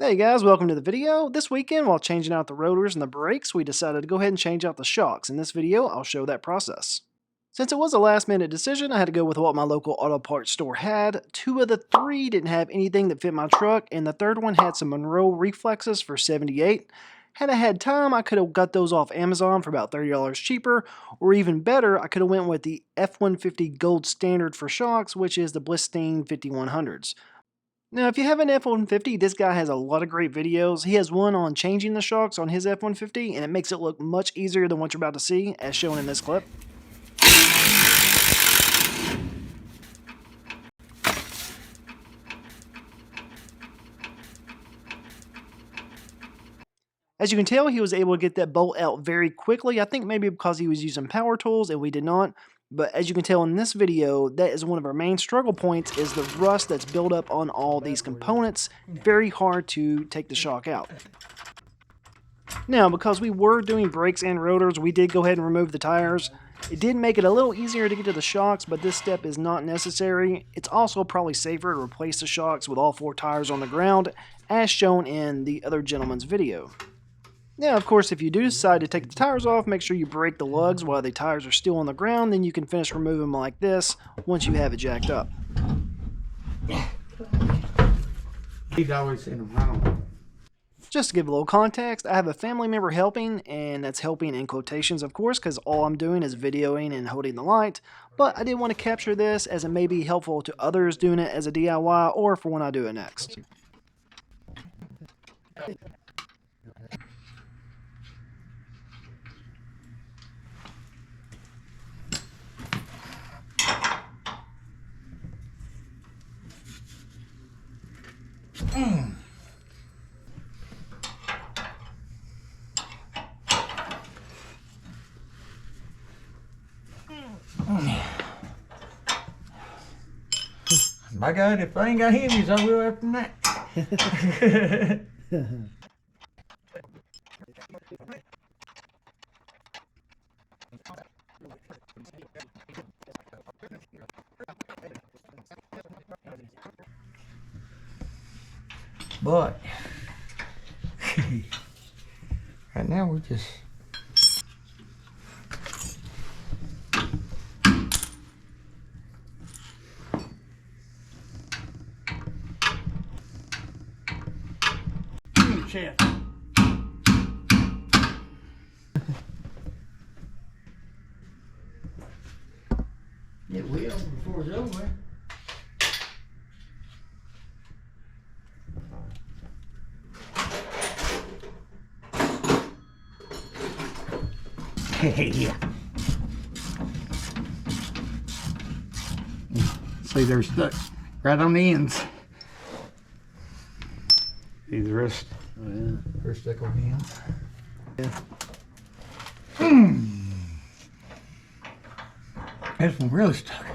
Hey guys, welcome to the video. This weekend, while changing out the rotors and the brakes, we decided to go ahead and change out the shocks. In this video, I'll show that process. Since it was a last minute decision, I had to go with what my local auto parts store had. Two of the three didn't have anything that fit my truck, and the third one had some Monroe Reflexes for $78. Had I had time, I could have got those off Amazon for about $30 cheaper, or even better, I could have went with the F-150 Gold Standard for shocks, which is the Blistine 5100s. Now, if you have an F-150, this guy has a lot of great videos. He has one on changing the shocks on his F-150, and it makes it look much easier than what you're about to see, as shown in this clip. As you can tell, he was able to get that bolt out very quickly. I think maybe because he was using power tools and we did not. But as you can tell in this video, that is one of our main struggle points, is the rust that's built up on all these components. Very hard to take the shock out. Now, because we were doing brakes and rotors, we did go ahead and remove the tires. It did make it a little easier to get to the shocks, but this step is not necessary. It's also probably safer to replace the shocks with all four tires on the ground, as shown in the other gentleman's video. Now, of course, if you do decide to take the tires off, make sure you break the lugs while the tires are still on the ground, then you can finish removing them like this once you have it jacked up. He's always in them wrong. Just to give a little context, I have a family member helping, and that's helping in quotations, of course, because all I'm doing is videoing and holding the light, but I did want to capture this as it may be helpful to others doing it as a DIY or for when I do it next. My God, if I ain't got heavies, I will after that. But right now we just Chef. it will before it's over. Yeah. See, they're stuck right on the ends. See the rest? Oh, yeah. They're stuck on the ends. Yeah. This one really stuck.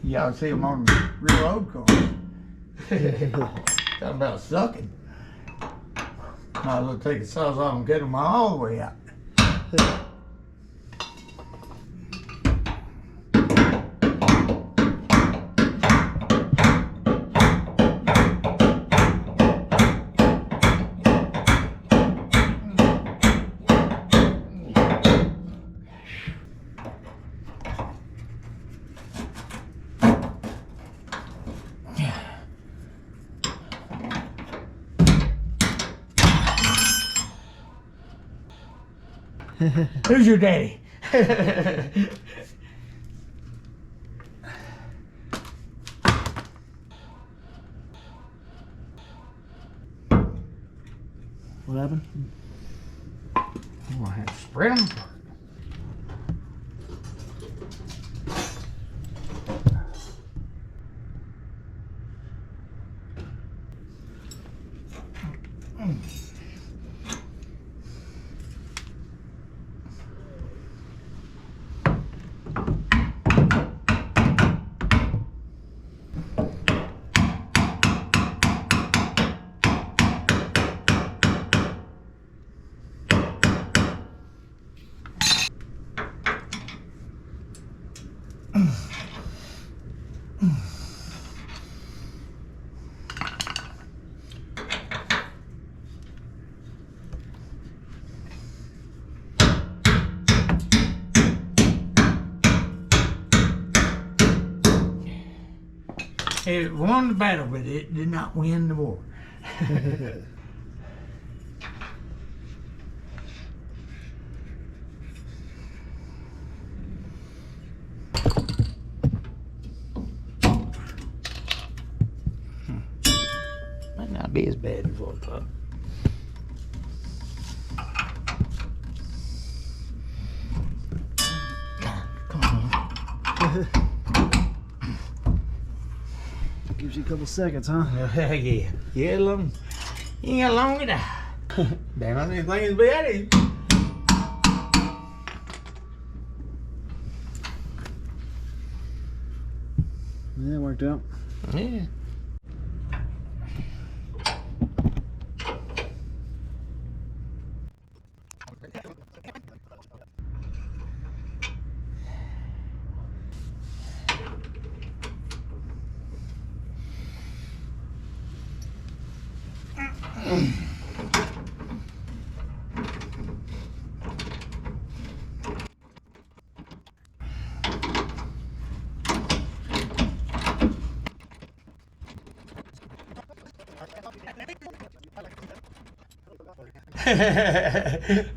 Y'all see them on the real old cars. Talking about sucking. Might as well take the saws off and get them all the way out. Who's your daddy? What happened? I'm gonna have to spread them. It won the battle, but it did not win the war. Might not be as bad as what I thought. Come on. Gives you a couple seconds, huh? Yeah. Yeah, long. You ain't got long to die. Damn, I didn't think it'd be at it. Yeah, it worked out. Yeah. Yeah,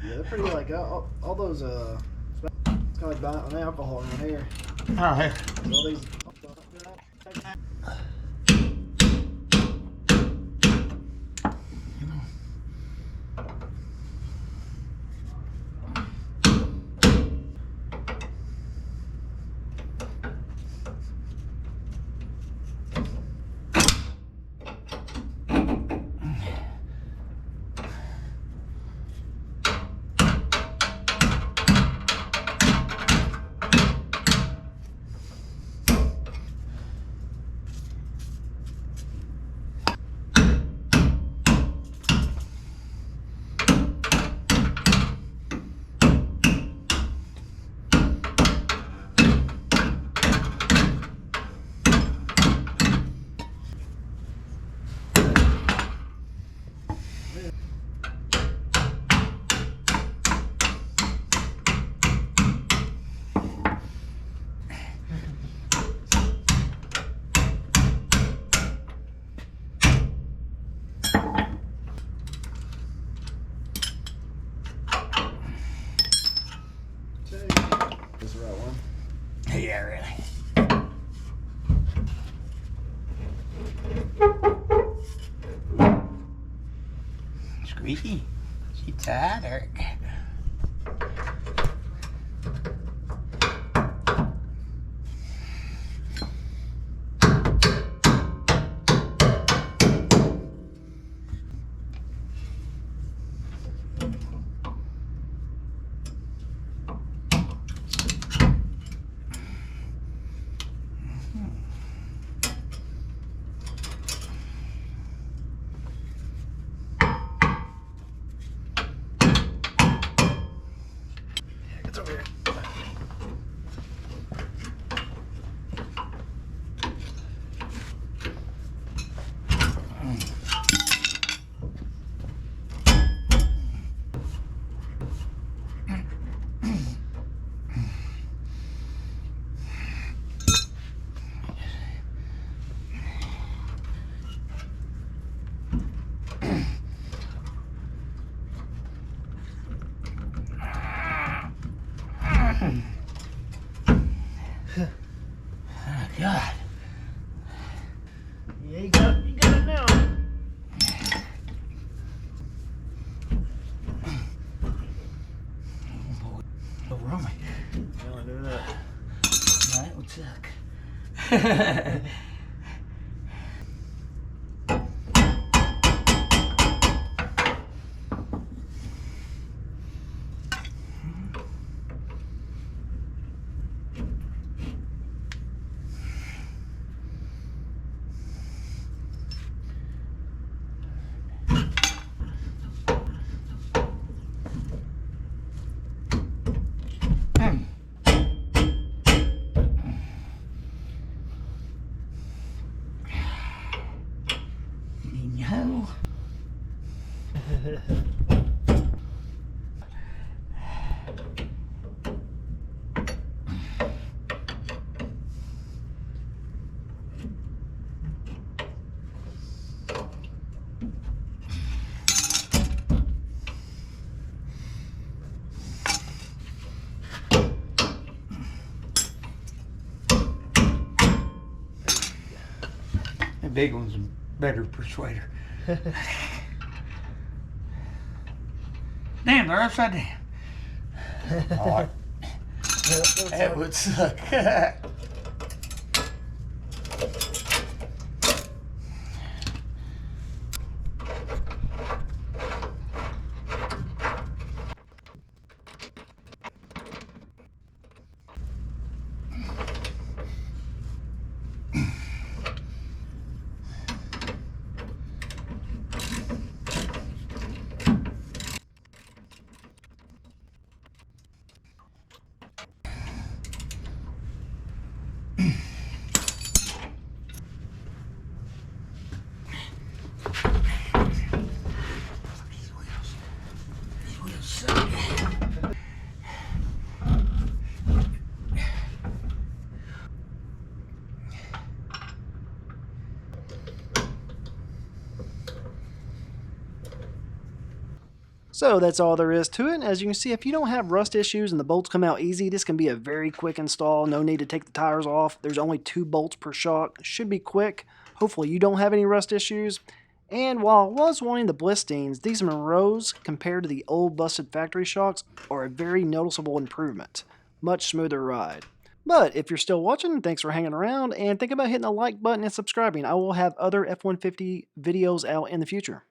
they're pretty like all those it's kind of like buying an alcohol around here. All right. All these. This is the right one. Yeah, really. Squeaky. She tired, Eric. Oh, God. Yeah, you got it now. Oh, boy. Over on me. Don't do that. That would suck. No. The big one's a better persuader. Damn, they're upside down. Alright. That would suck. These wheels suck. So that's all there is to it. As you can see, if you don't have rust issues and the bolts come out easy, this can be a very quick install. No need to take the tires off. There's only 2 bolts per shock. Should be quick. Hopefully you don't have any rust issues. And while I was wanting the Blistines, these Monroes, compared to the old busted factory shocks, are a very noticeable improvement. Much smoother ride. But if you're still watching, thanks for hanging around, and think about hitting the like button and subscribing. I will have other F-150 videos out in the future.